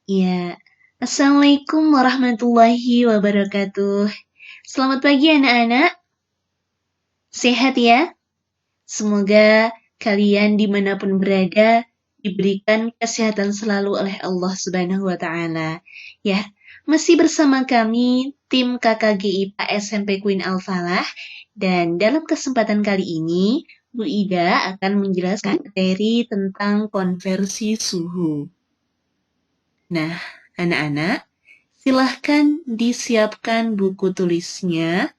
Ya, Assalamualaikum warahmatullahi wabarakatuh. Selamat pagi anak-anak, sehat ya? Semoga kalian dimanapun berada diberikan kesehatan selalu oleh Allah Subhanahu wa Ta'ala. Ya, masih bersama kami tim KKG IPA SMP Queen Al-Falah, dan dalam kesempatan kali ini Bu Ida akan menjelaskan materi tentang konversi suhu. Nah, anak-anak, silahkan disiapkan buku tulisnya,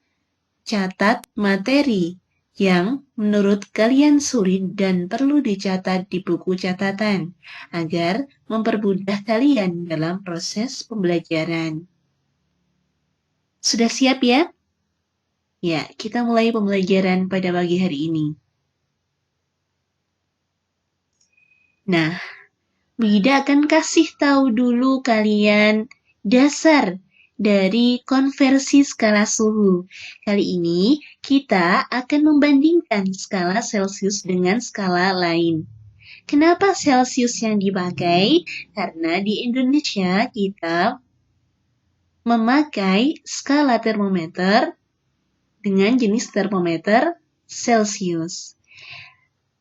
catat materi yang menurut kalian sulit dan perlu dicatat di buku catatan agar mempermudah kalian dalam proses pembelajaran. Sudah siap ya? Ya, kita mulai pembelajaran pada pagi hari ini. Nah, Bida akan kasih tahu dulu kalian dasar dari konversi skala suhu. Kali ini kita akan membandingkan skala Celcius dengan skala lain. Kenapa Celcius yang dipakai? Karena di Indonesia kita memakai skala termometer dengan jenis termometer Celcius.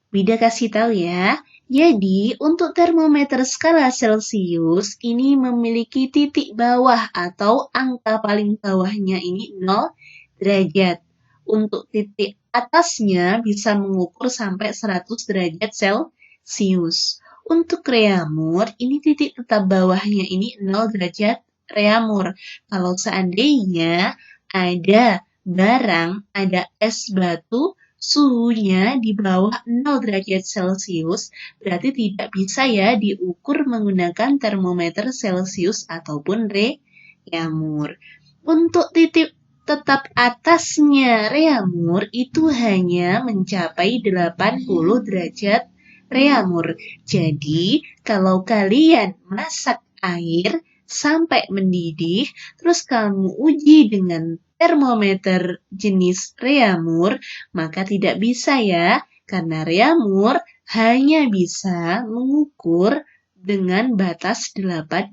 Bida kasih tahu ya. Jadi, untuk termometer skala Celcius ini memiliki titik bawah atau angka paling bawahnya ini 0 derajat. Untuk titik atasnya bisa mengukur sampai 100 derajat Celcius. Untuk reamur, ini titik tetap bawahnya ini 0 derajat reamur. Kalau seandainya ada barang, ada es batu, suhunya di bawah 0 derajat Celcius, berarti tidak bisa ya diukur menggunakan termometer Celcius ataupun reamur. Untuk titik tetap atasnya reamur itu hanya mencapai 80 derajat reamur. Jadi, kalau kalian masak air sampai mendidih, terus kamu uji dengan termometer jenis reamur, maka tidak bisa ya, karena reamur hanya bisa mengukur dengan batas 80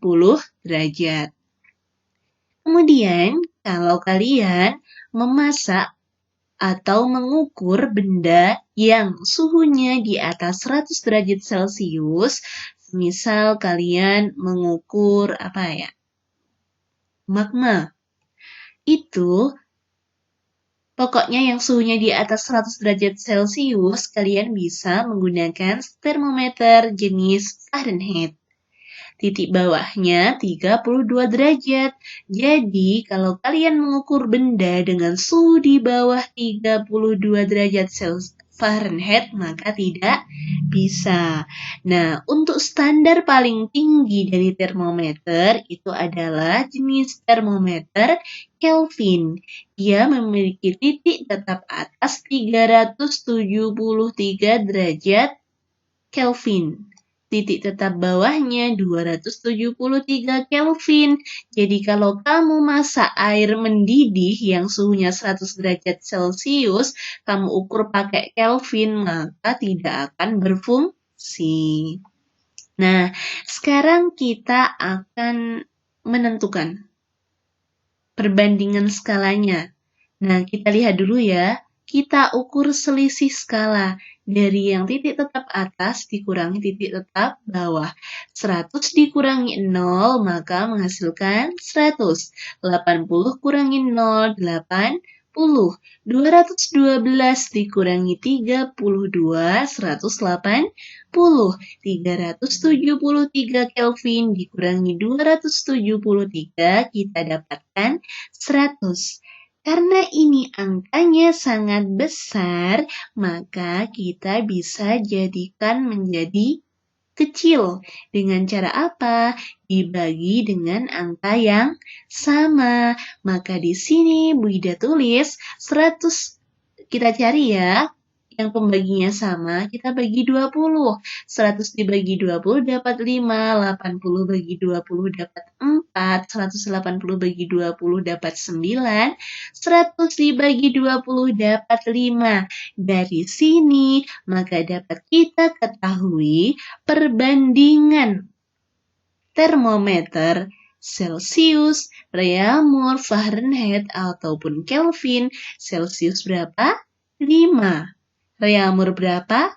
derajat. Kemudian, kalau kalian memasak atau mengukur benda yang suhunya di atas 100 derajat Celcius, misal kalian mengukur magma, itu pokoknya yang suhunya di atas 100 derajat Celcius, kalian bisa menggunakan termometer jenis Fahrenheit. Titik bawahnya 32 derajat. Jadi, kalau kalian mengukur benda dengan suhu di bawah 32 derajat Fahrenheit, maka tidak bisa. Nah, untuk standar paling tinggi dari termometer itu adalah jenis termometer Kelvin. Dia memiliki titik tetap atas 373 derajat Kelvin. Titik tetap bawahnya 273 Kelvin. Jadi kalau kamu masak air mendidih yang suhunya 100 derajat Celcius, kamu ukur pakai Kelvin, maka tidak akan berfungsi. Nah, sekarang kita akan menentukan perbandingan skalanya. Nah, kita lihat dulu ya. Kita ukur selisih skala dari yang titik tetap atas dikurangi titik tetap bawah. 100 dikurangi 0 maka menghasilkan 100. 80 kurangi 0, 80. 212 dikurangi 32, 180. 373 Kelvin dikurangi 273, kita dapatkan 100. Karena ini angkanya sangat besar, maka kita bisa jadikan menjadi kecil. Dengan cara apa? Dibagi dengan angka yang sama. Maka di sini Bu Ida tulis 100. Kita cari ya. Yang pembaginya sama, kita bagi 20. 100 dibagi 20 dapat 5, 80 bagi 20 dapat 4, 180 bagi 20 dapat 9, 100 dibagi 20 dapat 5. Dari sini, maka dapat kita ketahui perbandingan termometer, Celsius, Reaumur, Fahrenheit, ataupun Kelvin. Celsius berapa? 5. Reaumur berapa?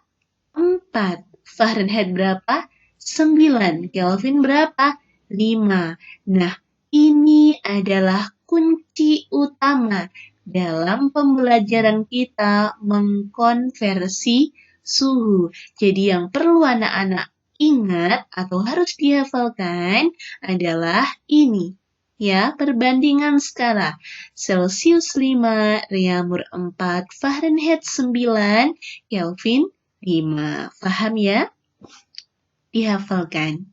4. Fahrenheit berapa? 9. Kelvin berapa? 5. Nah, ini adalah kunci utama dalam pembelajaran kita mengkonversi suhu. Jadi yang perlu anak-anak ingat atau harus dihafalkan adalah ini. Ya, perbandingan skala. Celsius 5, Reaumur 4, Fahrenheit 9, Kelvin 5. Paham ya? Dihafalkan.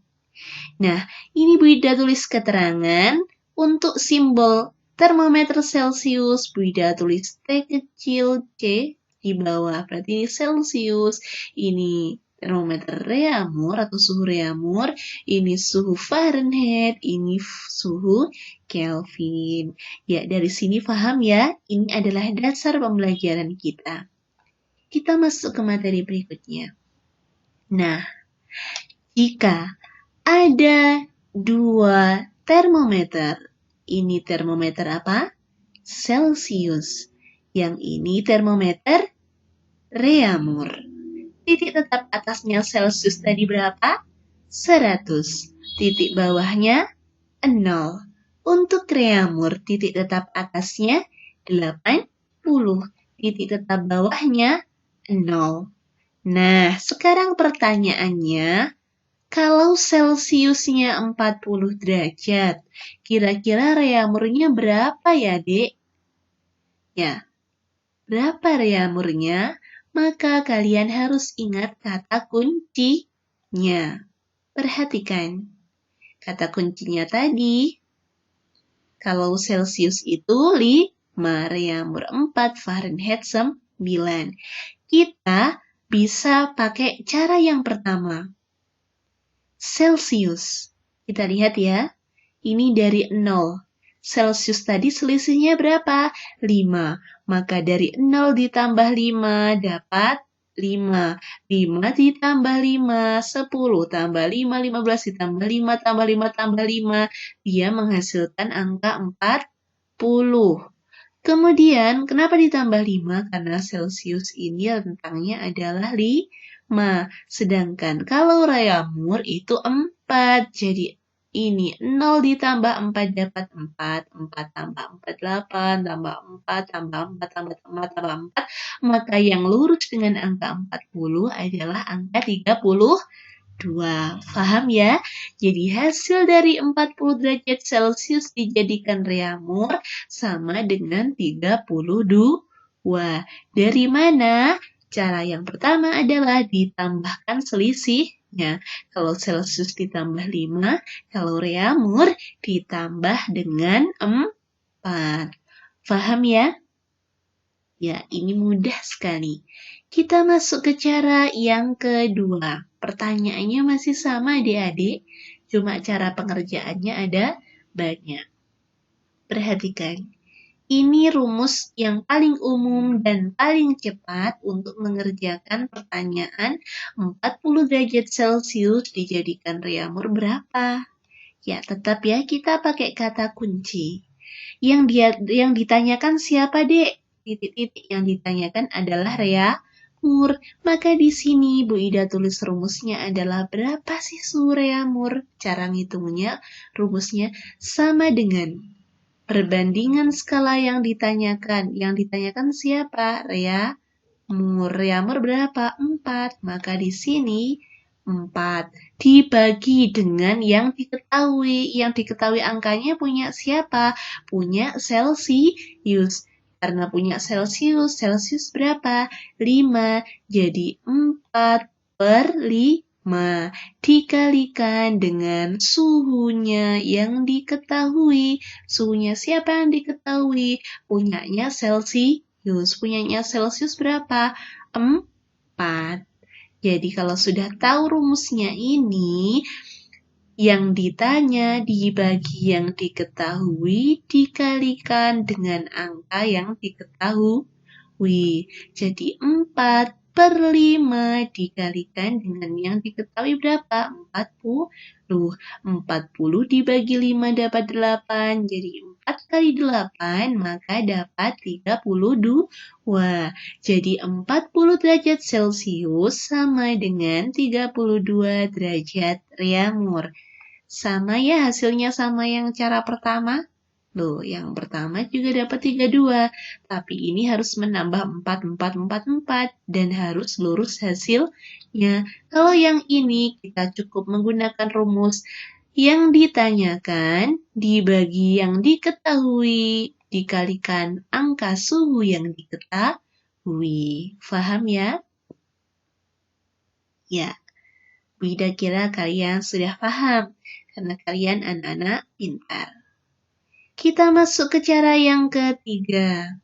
Nah, ini Bu Ida tulis keterangan untuk simbol termometer Celsius. Bu Ida tulis T kecil C di bawah. Berarti ini Celsius. Ini termometer Reaumur atau suhu Reaumur. Ini suhu Fahrenheit. Ini suhu Kelvin. Ya, dari sini paham ya? Ini adalah dasar pembelajaran kita. Kita masuk ke materi berikutnya. Nah, jika ada 2 termometer, ini termometer apa? Celsius. Yang ini termometer Reaumur. Titik tetap atasnya Celsius tadi berapa? 100. Titik bawahnya 0. Untuk Reaumur, titik tetap atasnya 80. Titik tetap bawahnya 0. Nah, sekarang pertanyaannya, kalau Celsiusnya 40 derajat, kira-kira Reaumurnya berapa ya, Dek? Ya, berapa Reaumurnya? Maka kalian harus ingat kata kuncinya. Perhatikan, kata kuncinya tadi, kalau Celsius itu 5, Reaumur 4, Fahrenheit 9. Kita bisa pakai cara yang pertama. Celsius. Kita lihat ya. Ini dari 0. Celsius tadi selisihnya berapa? 5. Maka dari 0 ditambah 5 dapat 5. 5 ditambah 5, 10 tambah 5, 15 ditambah 5, tambah 5, tambah 5. Dia menghasilkan angka 40. Kemudian, kenapa ditambah 5? Karena Celsius ini rentangnya adalah 5. Sedangkan kalau Reaumur itu 4. Jadi, ini 0 ditambah 4 dapat 4. 4 tambah 4, 8. Tambah 4, tambah 4, tambah 4, tambah 4. Maka yang lurus dengan angka 40 adalah angka 32. Paham ya? Jadi hasil dari 40 derajat Celcius dijadikan Reaumur sama dengan 32. Dari mana? Cara yang pertama adalah ditambahkan selisihnya. Kalau Celcius ditambah 5, kalau Reaumur ditambah dengan 4. Paham ya? Ya, ini mudah sekali. Kita masuk ke cara yang kedua. Pertanyaannya masih sama adik-adik, cuma cara pengerjaannya ada banyak. Perhatikan, ini rumus yang paling umum dan paling cepat untuk mengerjakan pertanyaan 40 derajat Celcius dijadikan Reaumur berapa? Ya, tetap ya kita pakai kata kunci. Yang ditanyakan siapa, Dek? Titik-titik yang ditanyakan adalah Reaumur. Maka di sini Bu Ida tulis rumusnya adalah berapa sih suhu Reaumur? Cara ngitungnya, rumusnya sama dengan perbandingan skala yang ditanyakan. Yang ditanyakan siapa? Reaumur. Reaumur berapa? 4. Maka di sini 4 dibagi dengan yang diketahui. Yang diketahui angkanya punya siapa? Punya Celsius. Karena punya Celsius, Celsius berapa? 5. Jadi 4 per 5 dikalikan dengan suhunya yang diketahui. Suhunya siapa yang diketahui? Punyanya Celsius. Punyanya Celsius berapa? 4. Jadi kalau sudah tahu rumusnya ini, yang ditanya dibagi yang diketahui dikalikan dengan angka yang diketahui. Jadi 4 per 5 dikalikan dengan yang diketahui berapa? 40. 40 dibagi 5 dapat 8. Jadi 4 kali 8 maka dapat 32. Jadi 40 derajat Celcius sama dengan 32 derajat Reaumur. Sama ya hasilnya sama yang cara pertama? Loh, yang pertama juga dapat 32, tapi ini harus menambah 4, 4, 4, 4, dan harus lurus hasilnya. Kalau yang ini, kita cukup menggunakan rumus yang ditanyakan, dibagi yang diketahui, dikalikan angka suhu yang diketahui. Faham ya? Ya, Bu Ida kira kalian sudah paham, karena kalian anak-anak pintar. Kita masuk ke cara yang ketiga.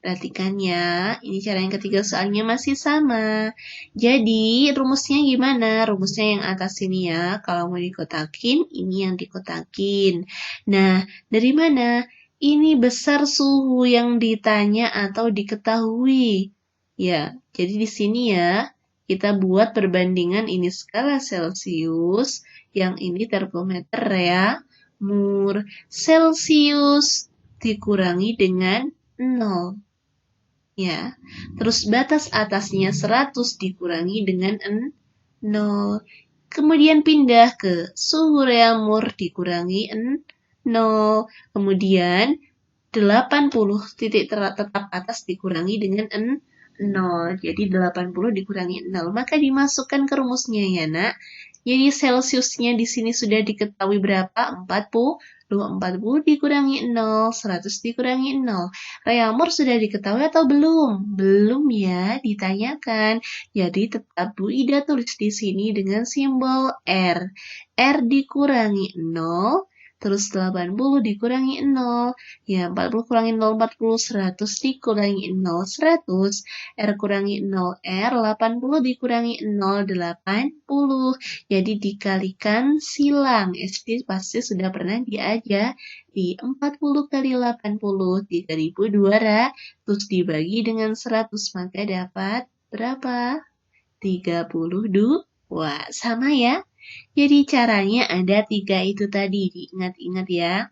Perhatikan ya, ini cara yang ketiga soalnya masih sama. Jadi, rumusnya gimana? Rumusnya yang atas ini ya. Kalau mau dikotakin, ini yang dikotakin. Nah, dari mana? Ini besar suhu yang ditanya atau diketahui. Ya, jadi di sini ya, kita buat perbandingan ini skala Celcius, yang ini termometer ya. Celcius dikurangi dengan 0. Ya. Terus batas atasnya 100 dikurangi dengan 0. Kemudian pindah ke suhu Reaumur dikurangi 0. Kemudian 80 titik tetap atas dikurangi dengan 0. Jadi 80 dikurangi 0. Maka dimasukkan ke rumusnya ya, Nak. Jadi Celciusnya di sini sudah diketahui berapa? 40. 40 dikurangi 0, 100 dikurangi 0. Reaumur sudah diketahui atau belum? Belum ya, ditanyakan. Jadi tetap Bu Ida tulis di sini dengan simbol R. R dikurangi 0. Terus 80 dikurangi 0. Ya, 40 kurangi 0, 40. 100 dikurangi 0, 100. R kurangi 0, R. 80 dikurangi 0, 80. Jadi dikalikan silang. SD pasti sudah pernah diajar. Di 40 kali 80, 3.200. Dibagi dengan 100, maka dapat berapa? 32. Wah, sama ya? Jadi caranya ada 3 itu tadi, diingat-ingat ya.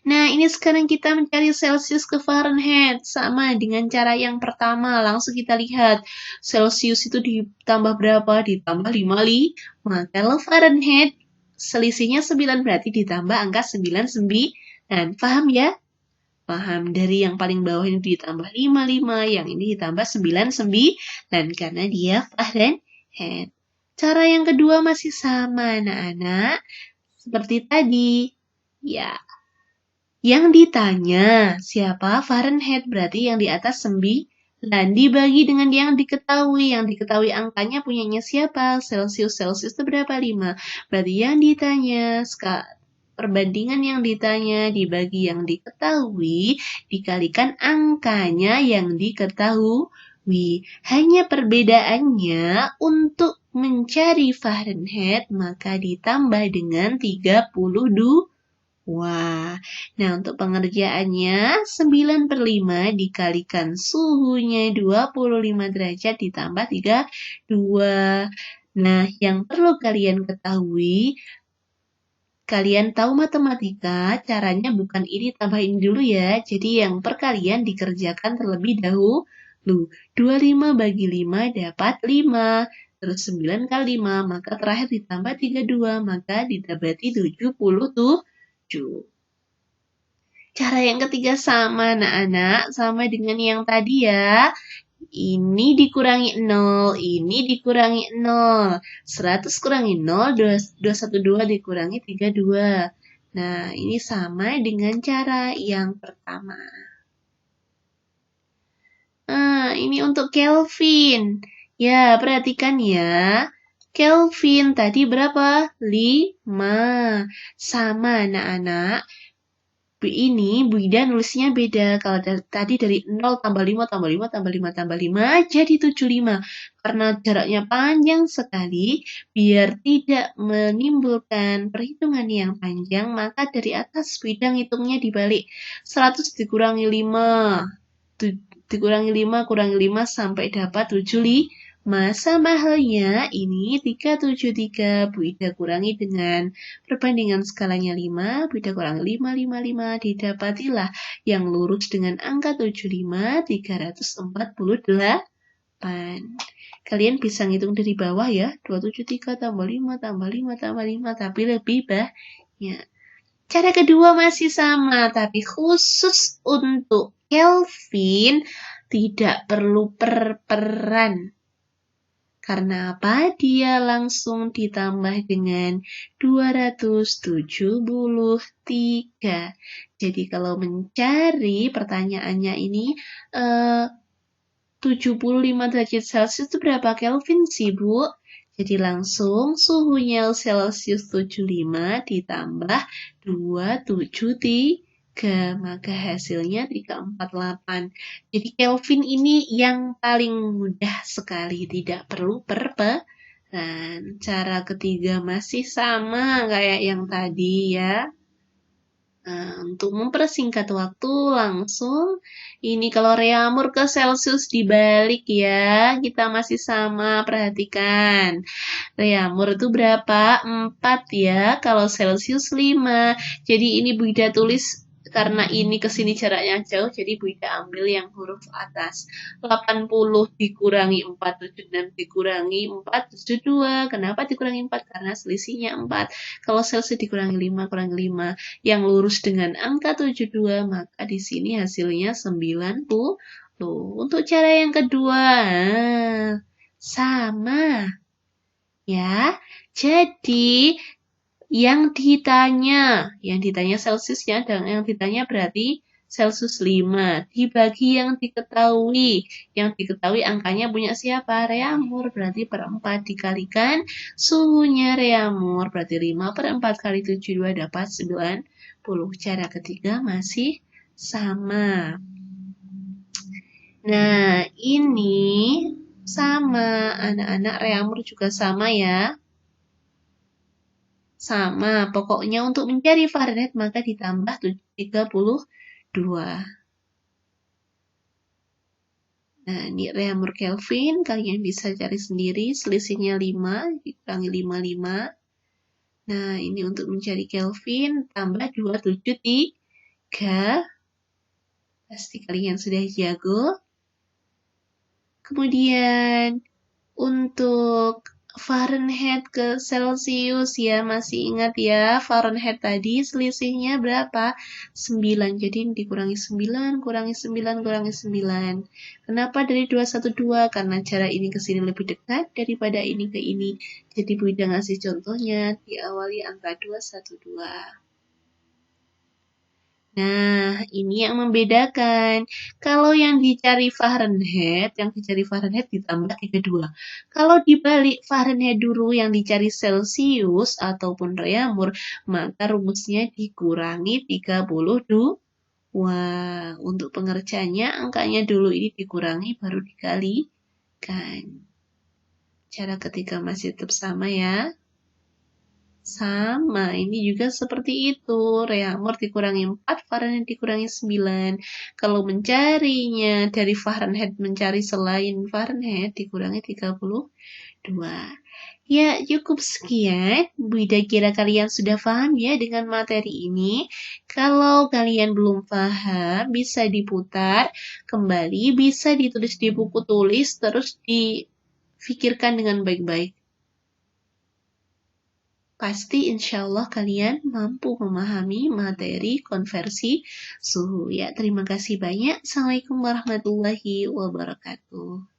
Nah, ini sekarang kita mencari Celsius ke Fahrenheit. Sama dengan cara yang pertama. Langsung kita lihat. Celsius itu ditambah berapa? Ditambah 5. Kalau Fahrenheit, selisihnya 9. Berarti ditambah angka 99. Paham ya? Paham. Dari yang paling bawah ini ditambah 5. Yang ini ditambah 99. Karena dia Fahrenheit. Cara yang kedua masih sama, anak-anak. Seperti tadi. Ya. Yang ditanya, siapa? Fahrenheit. Berarti yang di atas 9. Dibagi dengan yang diketahui. Yang diketahui angkanya punyanya siapa? Celsius. Celsius itu berapa? 5. Berarti yang ditanya, perbandingan yang ditanya dibagi yang diketahui, dikalikan angkanya yang diketahui. Hanya perbedaannya untuk mencari Fahrenheit maka ditambah dengan 32. Nah untuk pengerjaannya 9/5 dikalikan suhunya 25 derajat ditambah 32. Nah yang perlu kalian ketahui, kalian tahu matematika, caranya bukan ini tambah ini dulu ya. Jadi yang kalian dikerjakan terlebih dahulu. 25 bagi 5 dapat 5. Terus 9 kali 5, maka terakhir ditambah 32, maka didapati 77. Cara yang ketiga sama, anak-anak. Sama dengan yang tadi ya. Ini dikurangi 0, ini dikurangi 0. 100 kurangi 0, 212 dikurangi 32. Nah, ini sama dengan cara yang pertama. Nah, ini untuk Kelvin. Ya, perhatikan ya. Kelvin tadi berapa? 5. Sama, anak-anak. Ini Bu Ida nulisnya beda. Kalau tadi dari 0 tambah 5 tambah 5 tambah 5 tambah 5 jadi 75. Karena jaraknya panjang sekali, biar tidak menimbulkan perhitungan yang panjang, maka dari atas Bu Ida ngitungnya dibalik. 100 dikurangi 5. Dikurangi 5, kurangi 5 sampai dapat 75. Sama halnya ini 373. Bu Ida kurangi dengan perbandingan skalanya 5. Bu Ida kurangi 5, 5, 5. Didapatilah yang lurus dengan angka 75, 348. Kalian bisa ngitung dari bawah ya. 273 tambah 5, tambah 5, tambah 5. Tapi lebih banyak. Cara kedua masih sama, tapi khusus untuk Kelvin tidak perlu per-peran. Karena apa? Dia langsung ditambah dengan 273. Jadi kalau mencari pertanyaannya ini 75 derajat Celcius itu berapa Kelvin sih, Bu? Jadi langsung suhunya Celcius 75 ditambah 273, maka hasilnya 348. Jadi Kelvin ini yang paling mudah sekali, tidak perlu per-peran. Cara ketiga masih sama kayak yang tadi ya. Nah, untuk mempersingkat waktu langsung, ini kalau reamur ke Celcius dibalik ya, kita masih sama, perhatikan. Reamur itu berapa? 4 ya, kalau Celcius 5. Jadi ini Bu Ida tulis, karena ini ke sini jaraknya jauh, jadi Bu Ida ambil yang huruf atas. 80 dikurangi 4, 76 dikurangi 4, 72. Kenapa dikurangi 4? Karena selisihnya 4. Kalau Celcius dikurangi 5, kurangi 5. Yang lurus dengan angka 72, maka di sini hasilnya 90. Untuk cara yang kedua, sama. Ya, jadi yang ditanya Celciusnya dan yang ditanya berarti Celcius 5 dibagi yang diketahui angkanya punya siapa? Reamur, berarti per 4 dikalikan suhunya reamur, berarti 5 per 4 kali 72 dapat 90. Cara ketiga masih sama. Nah, ini sama, anak-anak reamur juga sama ya. Sama, pokoknya untuk mencari Fahrenheit maka ditambah 32. Nah, ini reamur Kelvin, kalian bisa cari sendiri, selisihnya 5, dikurangi 5, 5. Nah, ini untuk mencari Kelvin, tambah 273. Pasti kalian sudah jago. Kemudian, untuk Fahrenheit ke Celcius ya, masih ingat ya, Fahrenheit tadi selisihnya berapa? 9, jadi dikurangi 9, kurangi 9, kurangi 9. Kenapa dari 212? Karena cara ini ke sini lebih dekat daripada ini ke ini. Jadi Bu Ida ngasih contohnya, diawali angka 212. Nah, ini yang membedakan. Kalau yang dicari Fahrenheit ditambah 32. Kalau dibalik Fahrenheit dulu yang dicari Celcius ataupun reamur, maka rumusnya dikurangi 32. Wah, untuk pengerjaannya angkanya dulu ini dikurangi baru dikalikan. Cara ketiga masih tetap sama ya. Sama, ini juga seperti itu. Reamur dikurangi 4, Fahrenheit dikurangi 9. Kalau mencarinya dari Fahrenheit, mencari selain Fahrenheit, dikurangi 32. Ya, cukup sekian. Bu Ida kira kalian sudah paham ya dengan materi ini. Kalau kalian belum paham, bisa diputar kembali, bisa ditulis di buku tulis, terus difikirkan dengan baik-baik. Pasti insya Allah kalian mampu memahami materi konversi suhu. Ya, terima kasih banyak. Assalamualaikum warahmatullahi wabarakatuh.